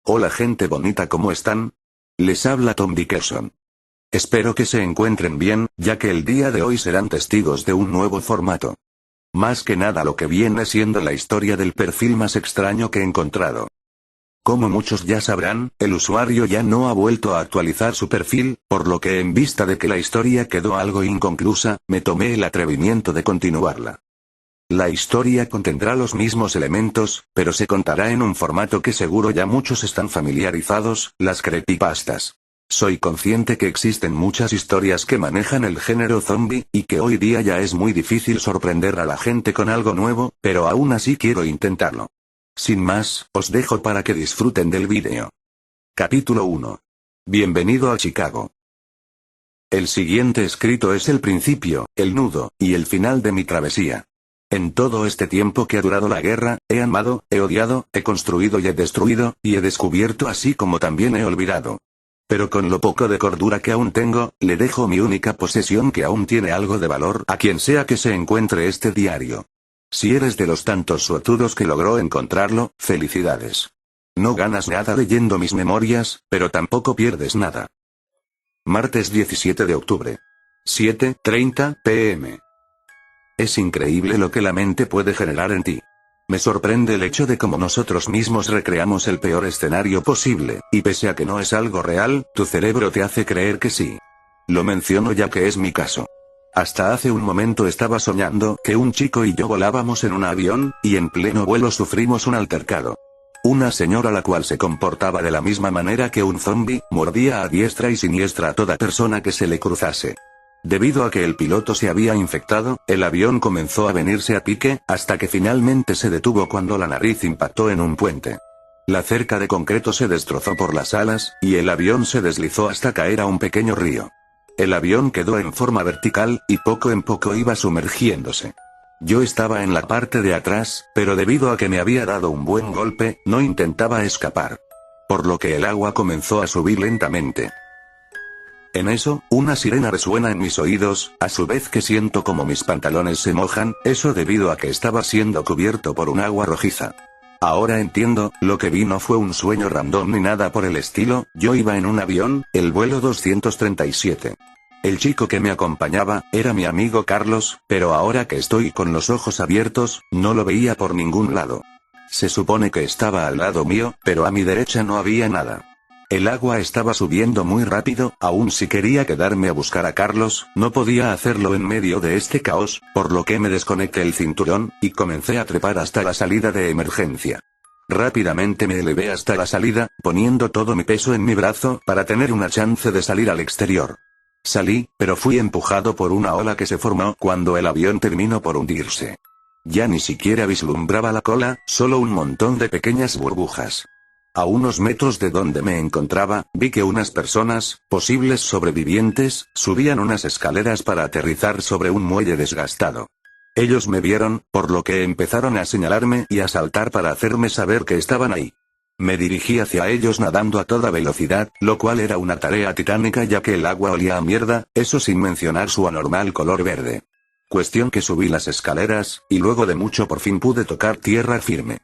Hola gente bonita, ¿cómo están? Les habla Tom Dickerson. Espero que se encuentren bien, ya que el día de hoy serán testigos de un nuevo formato. Más que nada lo que viene siendo la historia del perfil más extraño que he encontrado. Como muchos ya sabrán, el usuario ya no ha vuelto a actualizar su perfil, por lo que en vista de que la historia quedó algo inconclusa, me tomé el atrevimiento de continuarla. La historia contendrá los mismos elementos, pero se contará en un formato que seguro ya muchos están familiarizados, las creepypastas. Soy consciente que existen muchas historias que manejan el género zombie, y que hoy día ya es muy difícil sorprender a la gente con algo nuevo, pero aún así quiero intentarlo. Sin más, os dejo para que disfruten del vídeo. Capítulo 1. Bienvenido a Chicago. El siguiente escrito es el principio, el nudo, y el final de mi travesía. En todo este tiempo que ha durado la guerra, he amado, he odiado, he construido y he destruido, y he descubierto así como también he olvidado. Pero con lo poco de cordura que aún tengo, le dejo mi única posesión que aún tiene algo de valor a quien sea que se encuentre este diario. Si eres de los tantos suertudos que logró encontrarlo, felicidades. No ganas nada leyendo mis memorias, pero tampoco pierdes nada. Martes 17 de octubre. 7:30 p.m. Es increíble lo que la mente puede generar en ti. Me sorprende el hecho de cómo nosotros mismos recreamos el peor escenario posible, y pese a que no es algo real, tu cerebro te hace creer que sí. Lo menciono ya que es mi caso. Hasta hace un momento estaba soñando que un chico y yo volábamos en un avión, y en pleno vuelo sufrimos un altercado. Una señora la cual se comportaba de la misma manera que un zombie, mordía a diestra y siniestra a toda persona que se le cruzase. Debido a que el piloto se había infectado, el avión comenzó a venirse a pique, hasta que finalmente se detuvo cuando la nariz impactó en un puente. La cerca de concreto se destrozó por las alas, y el avión se deslizó hasta caer a un pequeño río. El avión quedó en forma vertical, y poco en poco iba sumergiéndose. Yo estaba en la parte de atrás, pero debido a que me había dado un buen golpe, no intentaba escapar. Por lo que el agua comenzó a subir lentamente. En eso, una sirena resuena en mis oídos, a su vez que siento como mis pantalones se mojan, eso debido a que estaba siendo cubierto por un agua rojiza. Ahora entiendo, lo que vi no fue un sueño random ni nada por el estilo, yo iba en un avión, el vuelo 237. El chico que me acompañaba, era mi amigo Carlos, pero ahora que estoy con los ojos abiertos, no lo veía por ningún lado. Se supone que estaba al lado mío, pero a mi derecha no había nada. El agua estaba subiendo muy rápido, aún si quería quedarme a buscar a Carlos, no podía hacerlo en medio de este caos, por lo que me desconecté el cinturón, y comencé a trepar hasta la salida de emergencia. Rápidamente me elevé hasta la salida, poniendo todo mi peso en mi brazo para tener una chance de salir al exterior. Salí, pero fui empujado por una ola que se formó cuando el avión terminó por hundirse. Ya ni siquiera vislumbraba la cola, solo un montón de pequeñas burbujas. A unos metros de donde me encontraba, vi que unas personas, posibles sobrevivientes, subían unas escaleras para aterrizar sobre un muelle desgastado. Ellos me vieron, por lo que empezaron a señalarme y a saltar para hacerme saber que estaban ahí. Me dirigí hacia ellos nadando a toda velocidad, lo cual era una tarea titánica ya que el agua olía a mierda, eso sin mencionar su anormal color verde. Cuestión que subí las escaleras, y luego de mucho por fin pude tocar tierra firme.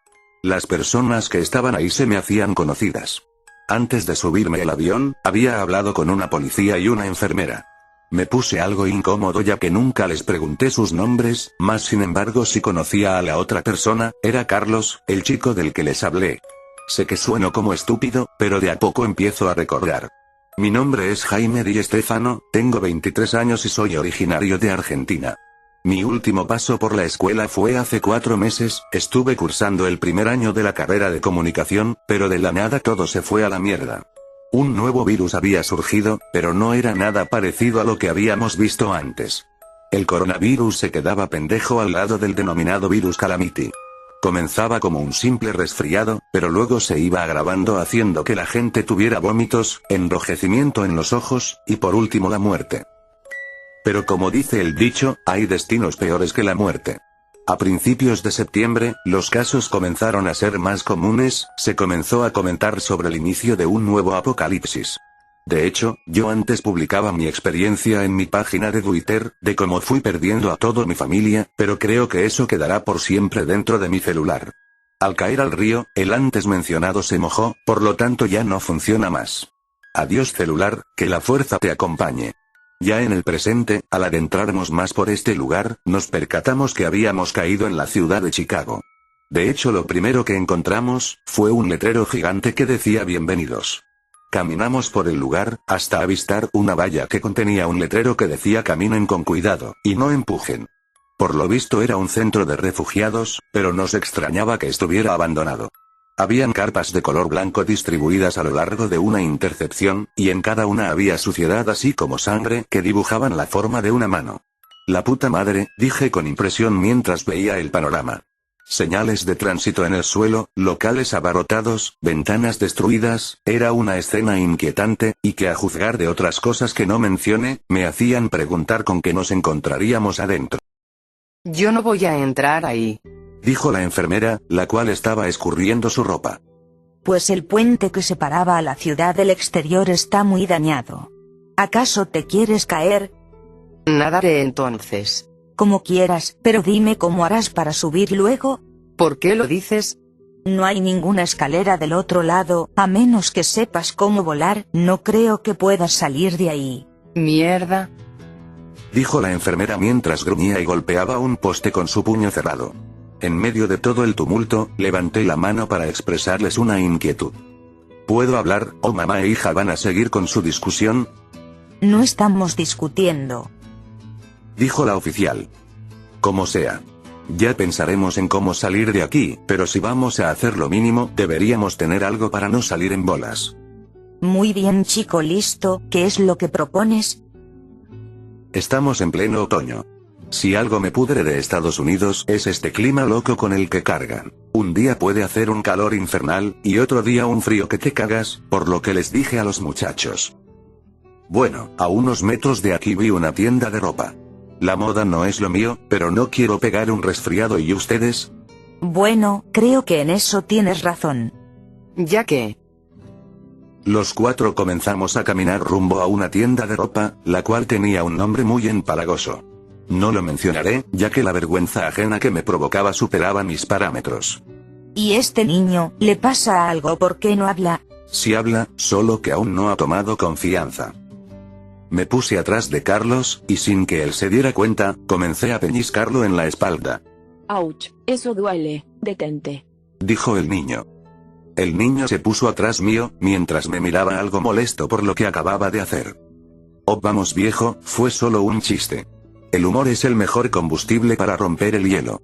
Las personas que estaban ahí se me hacían conocidas. Antes de subirme al avión, había hablado con una policía y una enfermera. Me puse algo incómodo ya que nunca les pregunté sus nombres, más sin embargo sí conocía a la otra persona, era Carlos, el chico del que les hablé. Sé que sueno como estúpido, pero de a poco empiezo a recordar. Mi nombre es Jaime Di Stéfano, tengo 23 años y soy originario de Argentina. Mi último paso por la escuela fue hace 4 meses, estuve cursando el primer año de la carrera de comunicación, pero de la nada todo se fue a la mierda. Un nuevo virus había surgido, pero no era nada parecido a lo que habíamos visto antes. El coronavirus se quedaba pendejo al lado del denominado virus Calamity. Comenzaba como un simple resfriado, pero luego se iba agravando haciendo que la gente tuviera vómitos, enrojecimiento en los ojos, y por último la muerte. Pero como dice el dicho, hay destinos peores que la muerte. A principios de septiembre, los casos comenzaron a ser más comunes, se comenzó a comentar sobre el inicio de un nuevo apocalipsis. De hecho, yo antes publicaba mi experiencia en mi página de Twitter, de cómo fui perdiendo a toda mi familia, pero creo que eso quedará por siempre dentro de mi celular. Al caer al río, el antes mencionado se mojó, por lo tanto ya no funciona más. Adiós celular, que la fuerza te acompañe. Ya en el presente, al adentrarnos más por este lugar, nos percatamos que habíamos caído en la ciudad de Chicago. De hecho, lo primero que encontramos, fue un letrero gigante que decía bienvenidos. Caminamos por el lugar, hasta avistar una valla que contenía un letrero que decía caminen con cuidado, y no empujen. Por lo visto era un centro de refugiados, pero nos extrañaba que estuviera abandonado. Habían carpas de color blanco distribuidas a lo largo de una intercepción, y en cada una había suciedad así como sangre que dibujaban la forma de una mano. La puta madre, dije con impresión mientras veía el panorama. Señales de tránsito en el suelo, locales abarrotados, ventanas destruidas, era una escena inquietante, y que a juzgar de otras cosas que no mencioné, me hacían preguntar con qué nos encontraríamos adentro. Yo no voy a entrar ahí, dijo la enfermera, la cual estaba escurriendo su ropa. Pues el puente que separaba a la ciudad del exterior está muy dañado. ¿Acaso te quieres caer? Nadaré entonces. Como quieras, pero dime cómo harás para subir luego. ¿Por qué lo dices? No hay ninguna escalera del otro lado, a menos que sepas cómo volar, no creo que puedas salir de ahí. Mierda, dijo la enfermera mientras gruñía y golpeaba un poste con su puño cerrado. En medio de todo el tumulto, levanté la mano para expresarles una inquietud. ¿Puedo hablar, o mamá e hija van a seguir con su discusión? No estamos discutiendo, dijo la oficial. Como sea. Ya pensaremos en cómo salir de aquí, pero si vamos a hacer lo mínimo, deberíamos tener algo para no salir en bolas. Muy bien chico, listo, ¿qué es lo que propones? Estamos en pleno otoño. Si algo me pudre de Estados Unidos es este clima loco con el que cargan. Un día puede hacer un calor infernal, y otro día un frío que te cagas, por lo que les dije a los muchachos. Bueno, a unos metros de aquí vi una tienda de ropa. La moda no es lo mío, pero no quiero pegar un resfriado. ¿Y ustedes? Bueno, creo que en eso tienes razón. ¿ya qué? Los cuatro comenzamos a caminar rumbo a una tienda de ropa, la cual tenía un nombre muy empalagoso. No lo mencionaré, ya que la vergüenza ajena que me provocaba superaba mis parámetros. ¿Y este niño, le pasa algo? ¿Por qué no habla? Sí habla, solo que aún no ha tomado confianza. Me puse atrás de Carlos, y sin que él se diera cuenta, comencé a pellizcarlo en la espalda. Ouch, eso duele, detente. Dijo el niño. El niño se puso atrás mío, mientras me miraba algo molesto por lo que acababa de hacer. Oh vamos viejo, fue solo un chiste. El humor es el mejor combustible para romper el hielo.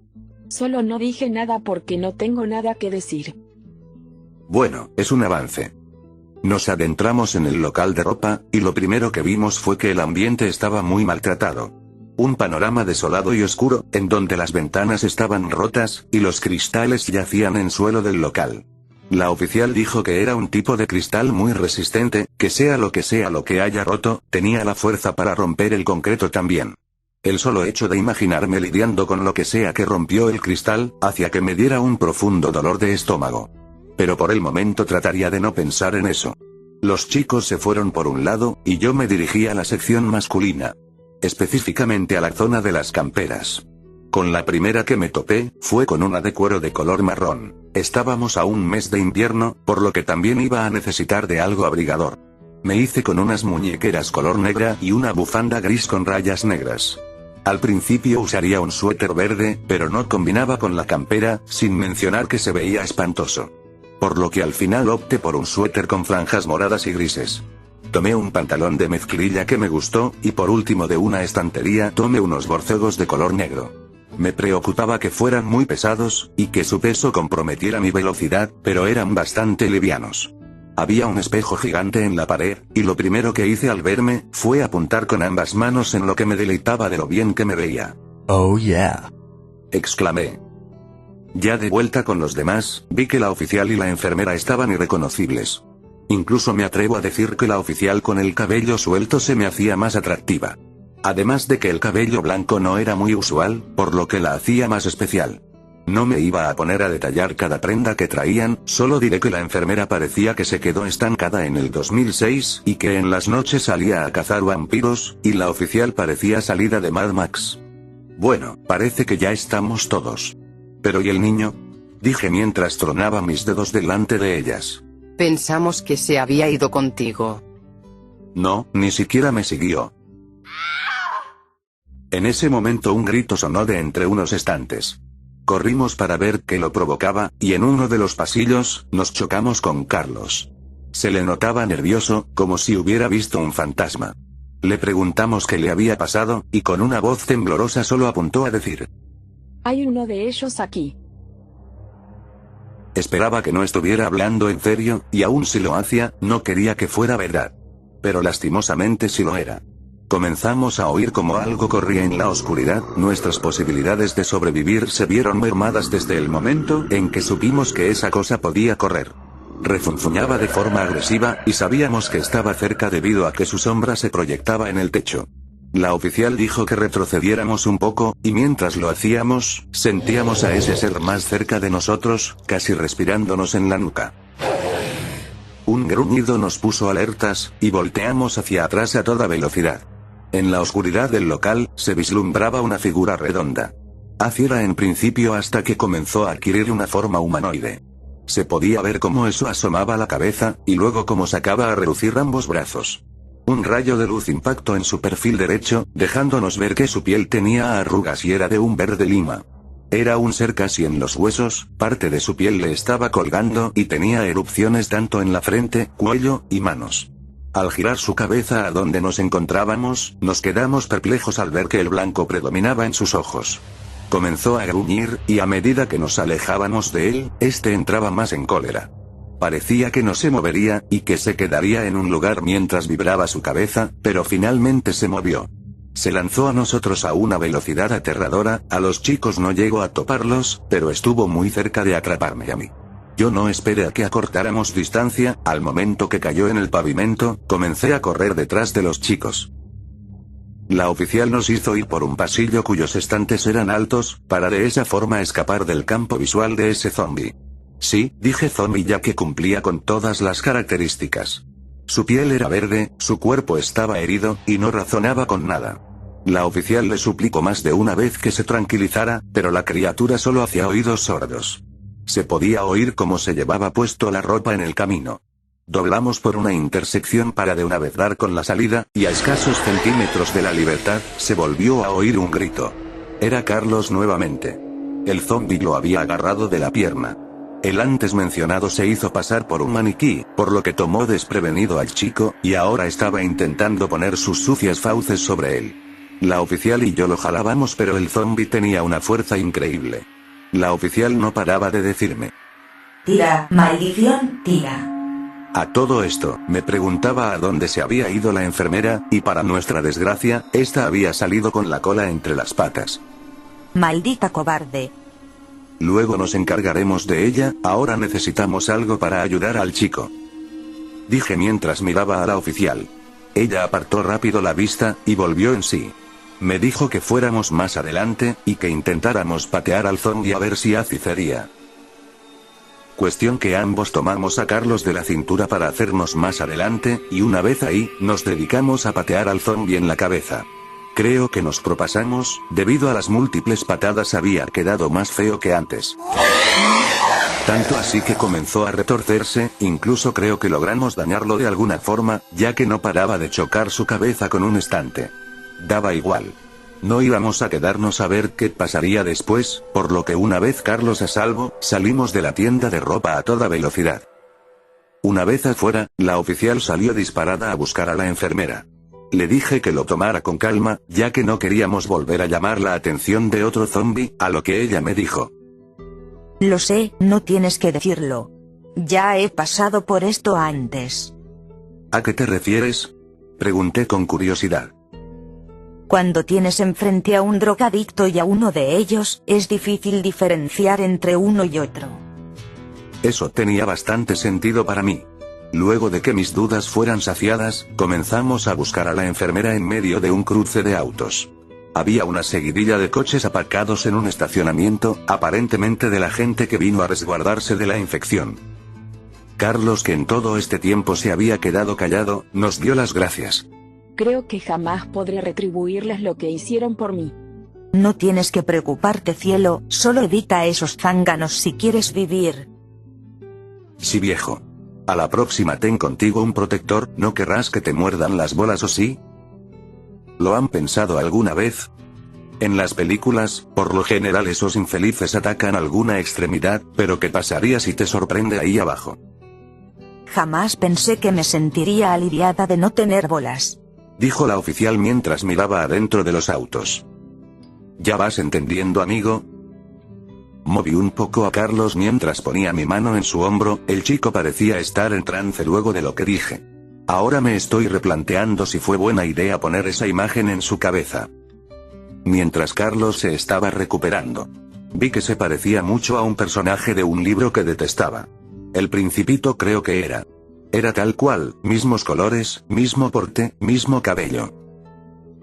Solo no dije nada porque no tengo nada que decir. Bueno, es un avance. Nos adentramos en el local de ropa, y lo primero que vimos fue que el ambiente estaba muy maltratado. Un panorama desolado y oscuro, en donde las ventanas estaban rotas, y los cristales yacían en suelo del local. La oficial dijo que era un tipo de cristal muy resistente, que sea lo que haya roto, tenía la fuerza para romper el concreto también. El solo hecho de imaginarme lidiando con lo que sea que rompió el cristal, hacía que me diera un profundo dolor de estómago. Pero por el momento trataría de no pensar en eso. Los chicos se fueron por un lado, y yo me dirigí a la sección masculina. Específicamente a la zona de las camperas. Con la primera que me topé, fue con una de cuero de color marrón. Estábamos a un mes de invierno, por lo que también iba a necesitar de algo abrigador. Me hice con unas muñequeras color negra y una bufanda gris con rayas negras. Al principio usaría un suéter verde, pero no combinaba con la campera, sin mencionar que se veía espantoso. Por lo que al final opté por un suéter con franjas moradas y grises. Tomé un pantalón de mezclilla que me gustó, y por último de una estantería tomé unos borcegos de color negro. Me preocupaba que fueran muy pesados, y que su peso comprometiera mi velocidad, pero eran bastante livianos. Había un espejo gigante en la pared, y lo primero que hice al verme, fue apuntar con ambas manos en lo que me deleitaba de lo bien que me veía. Oh yeah. Exclamé. Ya de vuelta con los demás, vi que la oficial y la enfermera estaban irreconocibles. Incluso me atrevo a decir que la oficial con el cabello suelto se me hacía más atractiva. Además de que el cabello blanco no era muy usual, por lo que la hacía más especial. No me iba a poner a detallar cada prenda que traían, solo diré que la enfermera parecía que se quedó estancada en el 2006, y que en las noches salía a cazar vampiros, y la oficial parecía salida de Mad Max. Bueno, parece que ya estamos todos. ¿Pero y el niño? dije mientras tronaba mis dedos delante de ellas. Pensamos que se había ido contigo. No, ni siquiera me siguió. En ese momento un grito sonó de entre unos estantes. Corrimos para ver qué lo provocaba, y en uno de los pasillos, nos chocamos con Carlos. Se le notaba nervioso, como si hubiera visto un fantasma. Le preguntamos qué le había pasado, y con una voz temblorosa solo apuntó a decir: Hay uno de ellos aquí. Esperaba que no estuviera hablando en serio, y aun si lo hacía, no quería que fuera verdad. Pero lastimosamente sí lo era. Comenzamos a oír como algo corría en la oscuridad, nuestras posibilidades de sobrevivir se vieron mermadas desde el momento en que supimos que esa cosa podía correr. Refunfuñaba de forma agresiva, y sabíamos que estaba cerca debido a que su sombra se proyectaba en el techo. La oficial dijo que retrocediéramos un poco, y mientras lo hacíamos, sentíamos a ese ser más cerca de nosotros, casi respirándonos en la nuca. Un gruñido nos puso alertas, y volteamos hacia atrás a toda velocidad. En la oscuridad del local, se vislumbraba una figura redonda. Así era en principio hasta que comenzó a adquirir una forma humanoide. Se podía ver cómo eso asomaba la cabeza, y luego cómo sacaba a relucir ambos brazos. Un rayo de luz impactó en su perfil derecho, dejándonos ver que su piel tenía arrugas y era de un verde lima. Era un ser casi en los huesos, parte de su piel le estaba colgando y tenía erupciones tanto en la frente, cuello y manos. Al girar su cabeza a donde nos encontrábamos, nos quedamos perplejos al ver que el blanco predominaba en sus ojos. Comenzó a gruñir, y a medida que nos alejábamos de él, este entraba más en cólera. Parecía que no se movería, y que se quedaría en un lugar mientras vibraba su cabeza, pero finalmente se movió. Se lanzó a nosotros a una velocidad aterradora, a los chicos no llegó a toparlos, pero estuvo muy cerca de atraparme a mí. Yo no esperé a que acortáramos distancia, al momento que cayó en el pavimento, comencé a correr detrás de los chicos. La oficial nos hizo ir por un pasillo cuyos estantes eran altos, para de esa forma escapar del campo visual de ese zombi. Sí, dije zombi ya que cumplía con todas las características. Su piel era verde, su cuerpo estaba herido, y no razonaba con nada. La oficial le suplicó más de una vez que se tranquilizara, pero la criatura solo hacía oídos sordos. Se podía oír cómo se llevaba puesto la ropa en el camino. Doblamos por una intersección para de una vez dar con la salida, y a escasos centímetros de la libertad, se volvió a oír un grito. Era Carlos nuevamente. El zombi lo había agarrado de la pierna. El antes mencionado se hizo pasar por un maniquí, por lo que tomó desprevenido al chico, y ahora estaba intentando poner sus sucias fauces sobre él. La oficial y yo lo jalábamos, pero el zombi tenía una fuerza increíble. La oficial no paraba de decirme: Tira, maldición, tira. A todo esto, me preguntaba a dónde se había ido la enfermera, y para nuestra desgracia, esta había salido con la cola entre las patas. Maldita cobarde. Luego nos encargaremos de ella, ahora necesitamos algo para ayudar al chico. Dije mientras miraba a la oficial. Ella apartó rápido la vista, y volvió en sí. Me dijo que fuéramos más adelante, y que intentáramos patear al zombi a ver si acicería. Cuestión que ambos tomamos a Carlos de la cintura para hacernos más adelante, y una vez ahí, nos dedicamos a patear al zombi en la cabeza. Creo que nos propasamos, debido a las múltiples patadas había quedado más feo que antes. Tanto así que comenzó a retorcerse, incluso creo que logramos dañarlo de alguna forma, ya que no paraba de chocar su cabeza con un estante. Daba igual. No íbamos a quedarnos a ver qué pasaría después, por lo que una vez Carlos a salvo, salimos de la tienda de ropa a toda velocidad. Una vez afuera, la oficial salió disparada a buscar a la enfermera. Le dije que lo tomara con calma, ya que no queríamos volver a llamar la atención de otro zombi, a lo que ella me dijo: Lo sé, no tienes que decirlo. Ya he pasado por esto antes. ¿A qué te refieres? Pregunté con curiosidad. Cuando tienes enfrente a un drogadicto y a uno de ellos, es difícil diferenciar entre uno y otro. Eso tenía bastante sentido para mí. Luego de que mis dudas fueran saciadas, comenzamos a buscar a la enfermera en medio de un cruce de autos. Había una seguidilla de coches aparcados en un estacionamiento, aparentemente de la gente que vino a resguardarse de la infección. Carlos, que en todo este tiempo se había quedado callado, nos dio las gracias. Creo que jamás podré retribuirles lo que hicieron por mí. No tienes que preocuparte, cielo, solo evita a esos zánganos si quieres vivir. Sí, viejo. A la próxima ten contigo un protector, ¿no querrás que te muerdan las bolas o sí? ¿Lo han pensado alguna vez? En las películas, por lo general esos infelices atacan alguna extremidad, pero ¿qué pasaría si te sorprende ahí abajo? Jamás pensé que me sentiría aliviada de no tener bolas. Dijo la oficial mientras miraba adentro de los autos. ¿Ya vas entendiendo, amigo? Moví un poco a Carlos mientras ponía mi mano en su hombro, el chico parecía estar en trance luego de lo que dije. Ahora me estoy replanteando si fue buena idea poner esa imagen en su cabeza. Mientras Carlos se estaba recuperando, vi que se parecía mucho a un personaje de un libro que detestaba. El Principito creo que era. Era tal cual, mismos colores, mismo porte, mismo cabello.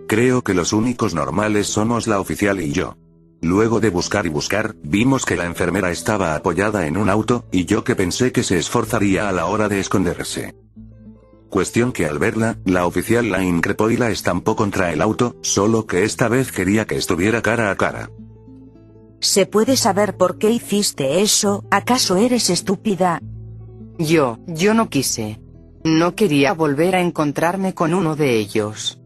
Creo que los únicos normales somos la oficial y yo. Luego de buscar y buscar, vimos que la enfermera estaba apoyada en un auto, y yo que pensé que se esforzaría a la hora de esconderse. Cuestión que al verla, la oficial la increpó y la estampó contra el auto, solo que esta vez quería que estuviera cara a cara. ¿Se puede saber por qué hiciste eso? ¿Acaso eres estúpida? Yo no quise. No quería volver a encontrarme con uno de ellos.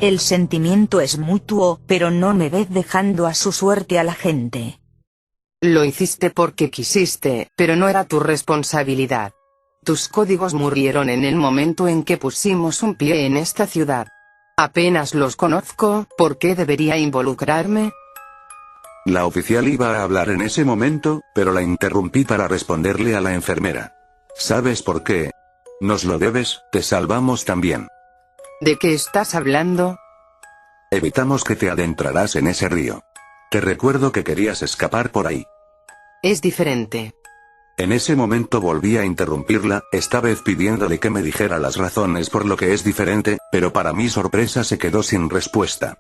El sentimiento es mutuo, pero no me ves dejando a su suerte a la gente. Lo hiciste porque quisiste, pero no era tu responsabilidad. Tus códigos murieron en el momento en que pusimos un pie en esta ciudad. Apenas los conozco, ¿por qué debería involucrarme? La oficial iba a hablar en ese momento, pero la interrumpí para responderle a la enfermera. ¿Sabes por qué? Nos lo debes, te salvamos también. ¿De qué estás hablando? Evitamos que te adentrarás en ese río. Te recuerdo que querías escapar por ahí. Es diferente. En ese momento volví a interrumpirla, esta vez pidiéndole que me dijera las razones por lo que es diferente, pero para mi sorpresa se quedó sin respuesta.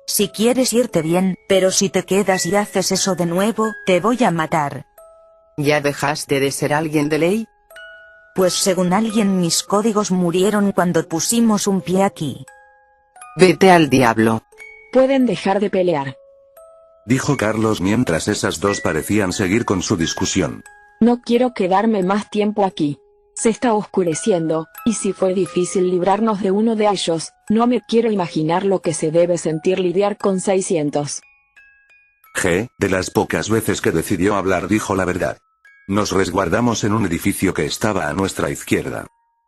Si quieres irte bien, pero si te quedas y haces eso de nuevo, te voy a matar. ¿Ya dejaste de ser alguien de ley? Pues según alguien mis códigos murieron cuando pusimos un pie aquí. Vete al diablo. Pueden dejar de pelear. Dijo Carlos mientras esas dos parecían seguir con su discusión. No quiero quedarme más tiempo aquí. Se está oscureciendo, y si fue difícil librarnos de uno de ellos, no me quiero imaginar lo que se debe sentir lidiar con 600. De las pocas veces que decidió hablar dijo la verdad. Nos resguardamos en un edificio que estaba a nuestra izquierda.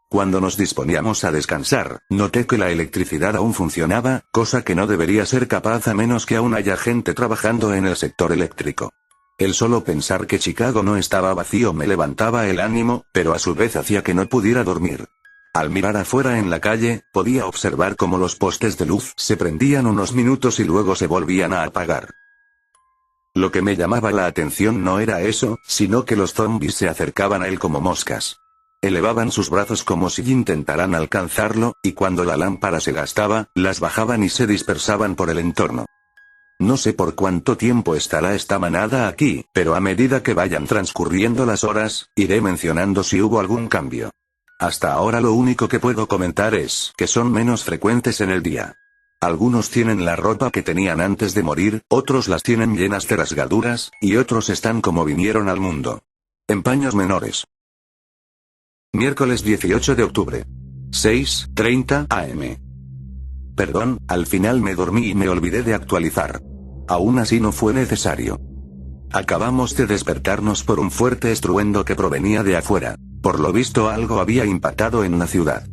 Cuando nos disponíamos a descansar, noté que la electricidad aún funcionaba, cosa que no debería ser capaz a menos que aún haya gente trabajando en el sector eléctrico. El solo pensar que Chicago no estaba vacío me levantaba el ánimo, pero a su vez hacía que no pudiera dormir. Al mirar afuera en la calle, podía observar cómo los postes de luz se prendían unos minutos y luego se volvían a apagar. Lo que me llamaba la atención no era eso, sino que los zombies se acercaban a él como moscas. Elevaban sus brazos como si intentaran alcanzarlo, y cuando la lámpara se gastaba, las bajaban y se dispersaban por el entorno. No sé por cuánto tiempo estará esta manada aquí, pero a medida que vayan transcurriendo las horas, iré mencionando si hubo algún cambio. Hasta ahora lo único que puedo comentar es que son menos frecuentes en el día. Algunos tienen la ropa que tenían antes de morir, otros las tienen llenas de rasgaduras, y otros están como vinieron al mundo. En paños menores. Miércoles 18 de octubre. 6:30 am. Perdón, al final me dormí y me olvidé de actualizar. Aún así no fue necesario. Acabamos de despertarnos por un fuerte estruendo que provenía de afuera. Por lo visto algo había impactado en la ciudad.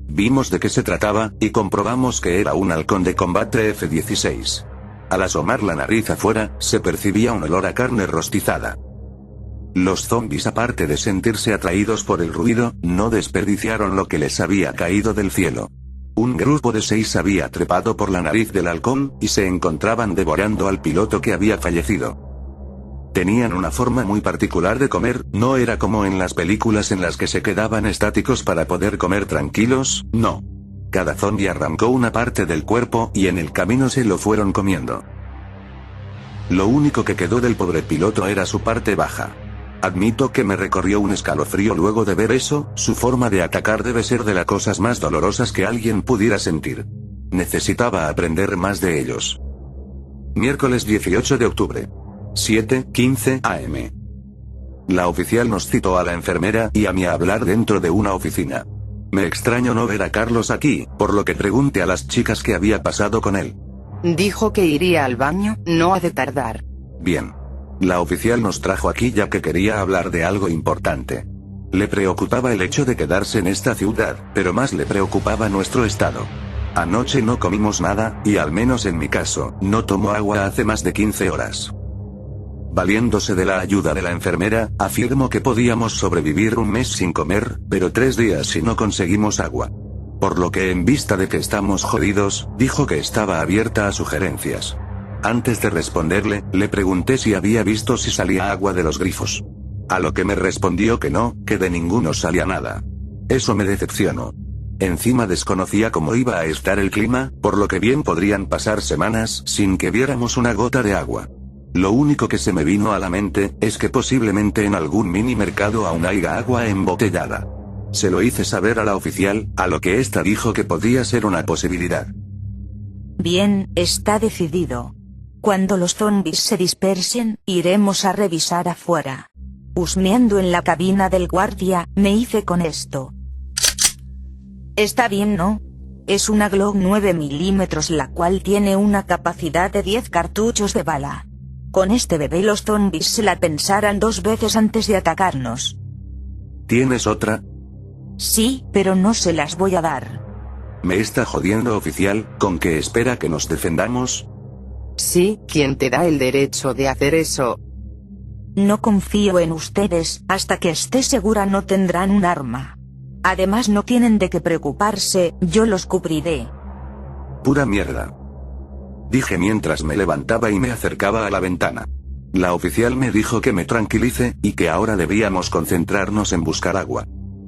Vimos de qué se trataba, y comprobamos que era un halcón de combate F-16. Al asomar la nariz afuera, se percibía un olor a carne rostizada. Los zombies, aparte de sentirse atraídos por el ruido, no desperdiciaron lo que les había caído del cielo. Un grupo de 6 había trepado por la nariz del halcón, y se encontraban devorando al piloto que había fallecido. Tenían una forma muy particular de comer, no era como en las películas en las que se quedaban estáticos para poder comer tranquilos, no. Cada zombie arrancó una parte del cuerpo, y en el camino se lo fueron comiendo. Lo único que quedó del pobre piloto era su parte baja. Admito que me recorrió un escalofrío luego de ver eso, su forma de atacar debe ser de las cosas más dolorosas que alguien pudiera sentir. Necesitaba aprender más de ellos. Miércoles 18 de octubre. 7:15 am. La oficial nos citó a la enfermera y a mí a hablar dentro de una oficina. Me extraño no ver a Carlos aquí, por lo que pregunté a las chicas qué había pasado con él. Dijo que iría al baño, no ha de tardar. Bien. La oficial nos trajo aquí ya que quería hablar de algo importante. Le preocupaba el hecho de quedarse en esta ciudad, pero más le preocupaba nuestro estado. Anoche no comimos nada, y al menos en mi caso, no tomo agua hace más de 15 horas. Valiéndose de la ayuda de la enfermera, afirmó que podíamos sobrevivir un mes sin comer, pero 3 días si no conseguimos agua. Por lo que en vista de que estamos jodidos, dijo que estaba abierta a sugerencias. Antes de responderle, le pregunté si había visto si salía agua de los grifos. A lo que me respondió que no, que de ninguno salía nada. Eso me decepcionó. Encima desconocía cómo iba a estar el clima, por lo que bien podrían pasar semanas sin que viéramos una gota de agua. Lo único que se me vino a la mente, es que posiblemente en algún mini mercado aún haya agua embotellada. Se lo hice saber a la oficial, a lo que ésta dijo que podía ser una posibilidad. Bien, está decidido. Cuando los zombies se dispersen, iremos a revisar afuera. Husmeando en la cabina del guardia, me hice con esto. Está bien, ¿no? Es una Glock 9 mm la cual tiene una capacidad de 10 cartuchos de bala. Con este bebé los zombies se la pensarán 2 veces antes de atacarnos. ¿Tienes otra? Sí, pero no se las voy a dar. ¿Me está jodiendo, oficial, con que espera que nos defendamos? Sí, ¿quién te da el derecho de hacer eso? No confío en ustedes, hasta que esté segura no tendrán un arma. Además no tienen de qué preocuparse, yo los cubriré. Pura mierda. Dije mientras me levantaba y me acercaba a la ventana. La oficial me dijo que me tranquilice, y que ahora debíamos concentrarnos en buscar agua.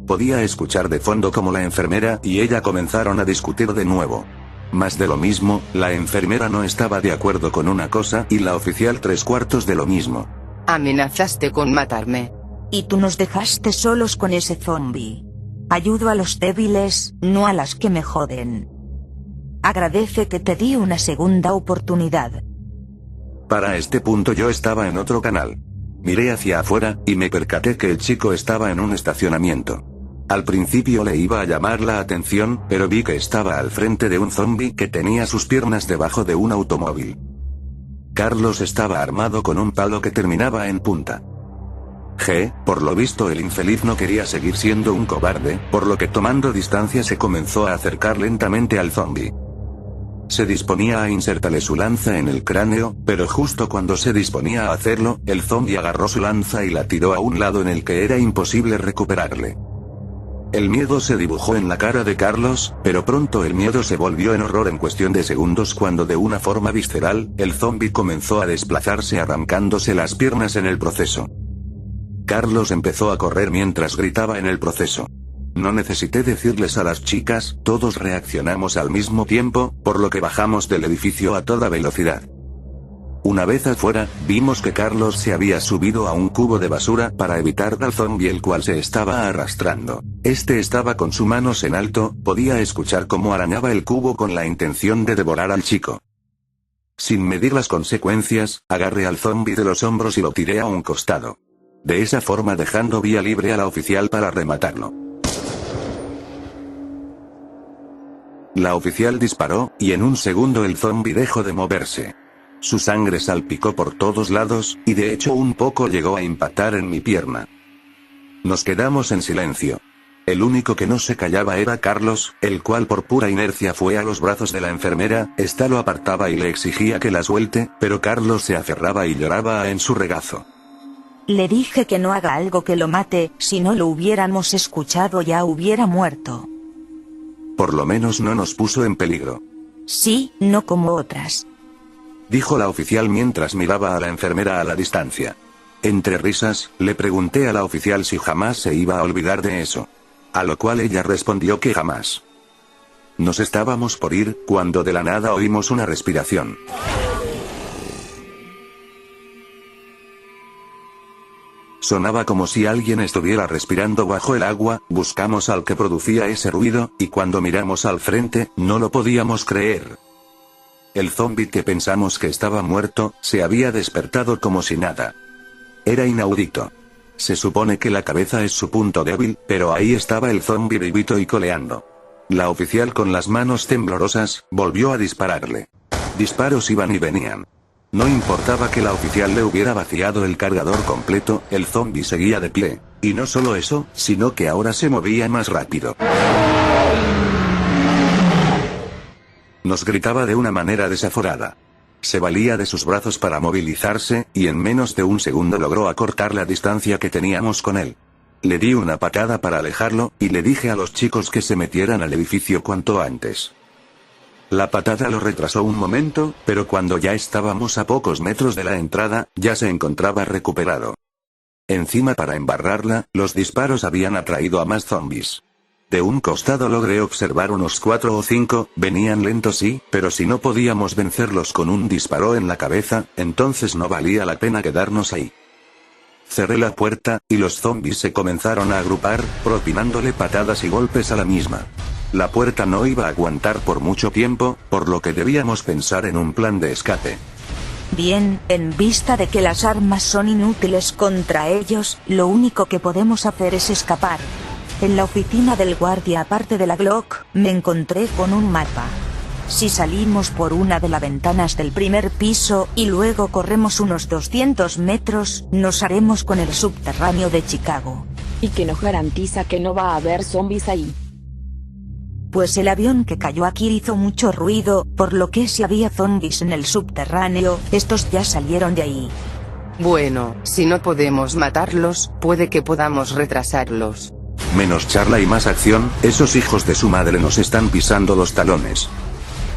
Podía escuchar de fondo como la enfermera y ella comenzaron a discutir de nuevo. Más de lo mismo, la enfermera no estaba de acuerdo con una cosa y la oficial 3/4 de lo mismo. Amenazaste con matarme. Y tú nos dejaste solos con ese zombie. Ayudo a los débiles, no a las que me joden. Agradece que te di una segunda oportunidad. Para este punto yo estaba en otro canal. Miré hacia afuera, y me percaté que el chico estaba en un estacionamiento. Al principio le iba a llamar la atención, pero vi que estaba al frente de un zombie que tenía sus piernas debajo de un automóvil. Carlos estaba armado con un palo que terminaba en punta. Por lo visto el infeliz no quería seguir siendo un cobarde, por lo que tomando distancia se comenzó a acercar lentamente al zombie. Se disponía a insertarle su lanza en el cráneo, pero justo cuando se disponía a hacerlo, el zombie agarró su lanza y la tiró a un lado en el que era imposible recuperarle. El miedo se dibujó en la cara de Carlos, pero pronto el miedo se volvió en horror en cuestión de segundos cuando de una forma visceral, el zombie comenzó a desplazarse arrancándose las piernas en el proceso. Carlos empezó a correr mientras gritaba en el proceso. No necesité decirles a las chicas, todos reaccionamos al mismo tiempo, por lo que bajamos del edificio a toda velocidad. Una vez afuera, vimos que Carlos se había subido a un cubo de basura para evitar al zombie el cual se estaba arrastrando. Este estaba con sus manos en alto, podía escuchar cómo arañaba el cubo con la intención de devorar al chico. Sin medir las consecuencias, agarré al zombie de los hombros y lo tiré a un costado. De esa forma dejando vía libre a la oficial para rematarlo. La oficial disparó, y en un segundo el zombie dejó de moverse. Su sangre salpicó por todos lados, y de hecho un poco llegó a impactar en mi pierna. Nos quedamos en silencio. El único que no se callaba era Carlos, el cual por pura inercia fue a los brazos de la enfermera, ésta lo apartaba y le exigía que la suelte, pero Carlos se aferraba y lloraba en su regazo. Le dije que no haga algo que lo mate, si no lo hubiéramos escuchado ya hubiera muerto. Por lo menos no nos puso en peligro. Sí, no como otras. Dijo la oficial mientras miraba a la enfermera a la distancia. Entre risas, le pregunté a la oficial si jamás se iba a olvidar de eso. A lo cual ella respondió que jamás. Nos estábamos por ir, cuando de la nada oímos una respiración. Sonaba como si alguien estuviera respirando bajo el agua, buscamos al que producía ese ruido, y cuando miramos al frente, no lo podíamos creer. El zombi que pensamos que estaba muerto, se había despertado como si nada. Era inaudito. Se supone que la cabeza es su punto débil, pero ahí estaba el zombi vivito y coleando. La oficial con las manos temblorosas, volvió a dispararle. Disparos iban y venían. No importaba que la oficial le hubiera vaciado el cargador completo, el zombi seguía de pie. Y no solo eso, sino que ahora se movía más rápido. Nos gritaba de una manera desaforada. Se valía de sus brazos para movilizarse, y en menos de un segundo logró acortar la distancia que teníamos con él. Le di una patada para alejarlo, y le dije a los chicos que se metieran al edificio cuanto antes. La patada lo retrasó un momento, pero cuando ya estábamos a pocos metros de la entrada, ya se encontraba recuperado. Encima, para embarrarla, los disparos habían atraído a más zombies. De un costado logré observar unos 4 o 5, venían lentos sí, pero si no podíamos vencerlos con un disparo en la cabeza, entonces no valía la pena quedarnos ahí. Cerré la puerta, y los zombies se comenzaron a agrupar, propinándole patadas y golpes a la misma. La puerta no iba a aguantar por mucho tiempo, por lo que debíamos pensar en un plan de escape. Bien, en vista de que las armas son inútiles contra ellos, lo único que podemos hacer es escapar. En la oficina del guardia, aparte de la Glock, me encontré con un mapa. Si salimos por una de las ventanas del primer piso, y luego corremos unos 200 metros, nos haremos con el subterráneo de Chicago. ¿Y que nos garantiza que no va a haber zombies ahí? Pues el avión que cayó aquí hizo mucho ruido, por lo que si había zombies en el subterráneo, estos ya salieron de ahí. Bueno, si no podemos matarlos, puede que podamos retrasarlos. Menos charla y más acción, esos hijos de su madre nos están pisando los talones.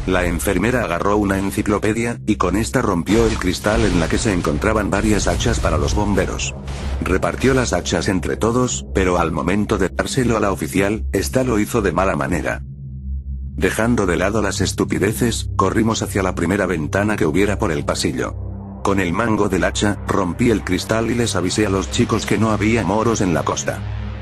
La enfermera agarró una enciclopedia, y con esta rompió el cristal en la que se encontraban varias hachas para los bomberos. Repartió las hachas entre todos, pero al momento de dárselo a la oficial, esta lo hizo de mala manera. Dejando de lado las estupideces, corrimos hacia la primera ventana que hubiera por el pasillo. Con el mango del hacha, rompí el cristal y les avisé a los chicos que no había moros en la costa.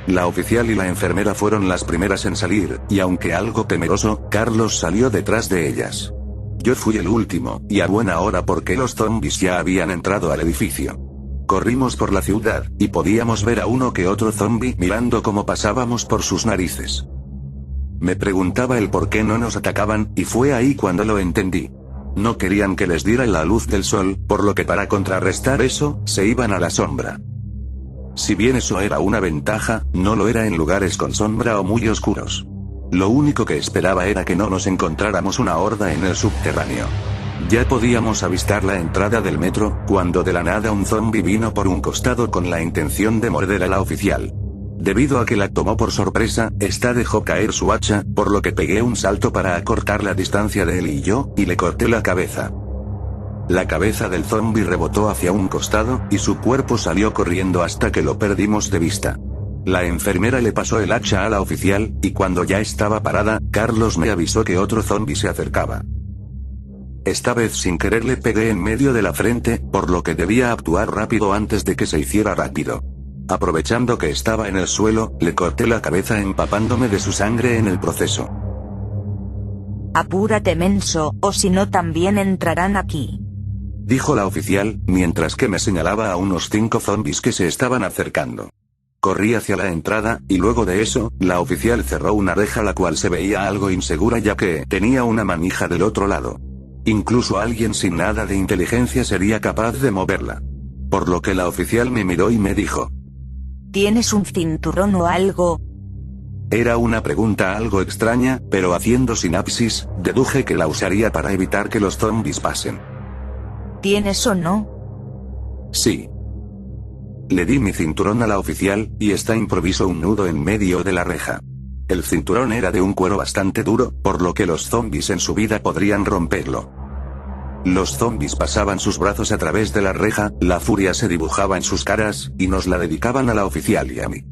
La oficial y la enfermera fueron las primeras en salir, y aunque algo temeroso, Carlos salió detrás de ellas. Yo fui el último, y a buena hora porque los zombies ya habían entrado al edificio. Corrimos por la ciudad, y podíamos ver a uno que otro zombie mirando cómo pasábamos por sus narices. Me preguntaba el por qué no nos atacaban, y fue ahí cuando lo entendí. No querían que les diera la luz del sol, por lo que para contrarrestar eso, se iban a la sombra. Si bien eso era una ventaja, no lo era en lugares con sombra o muy oscuros. Lo único que esperaba era que no nos encontráramos una horda en el subterráneo. Ya podíamos avistar la entrada del metro, cuando de la nada un zombi vino por un costado con la intención de morder a la oficial. Debido a que la tomó por sorpresa, esta dejó caer su hacha, por lo que pegué un salto para acortar la distancia de él y yo, y le corté la cabeza. La cabeza del zombi rebotó hacia un costado, y su cuerpo salió corriendo hasta que lo perdimos de vista. La enfermera le pasó el hacha a la oficial, y cuando ya estaba parada, Carlos me avisó que otro zombi se acercaba. Esta vez sin querer le pegué en medio de la frente, por lo que debía actuar rápido antes de que se hiciera rápido. Aprovechando que estaba en el suelo, le corté la cabeza empapándome de su sangre en el proceso. Apúrate, menso, o si no también entrarán aquí, dijo la oficial, mientras que me señalaba a unos 5 zombies que se estaban acercando. Corrí hacia la entrada, y luego de eso, la oficial cerró una reja la cual se veía algo insegura ya que tenía una manija del otro lado. Incluso alguien sin nada de inteligencia sería capaz de moverla. Por lo que la oficial me miró y me dijo: ¿tienes un cinturón o algo? Era una pregunta algo extraña, pero haciendo sinapsis, deduje que la usaría para evitar que los zombies pasen. ¿Tienes o no? Sí. Le di mi cinturón a la oficial, y esta improvisó un nudo en medio de la reja. El cinturón era de un cuero bastante duro, por lo que los zombies en su vida podrían romperlo. Los zombies pasaban sus brazos a través de la reja, la furia se dibujaba en sus caras, y nos la dedicaban a la oficial y a mí.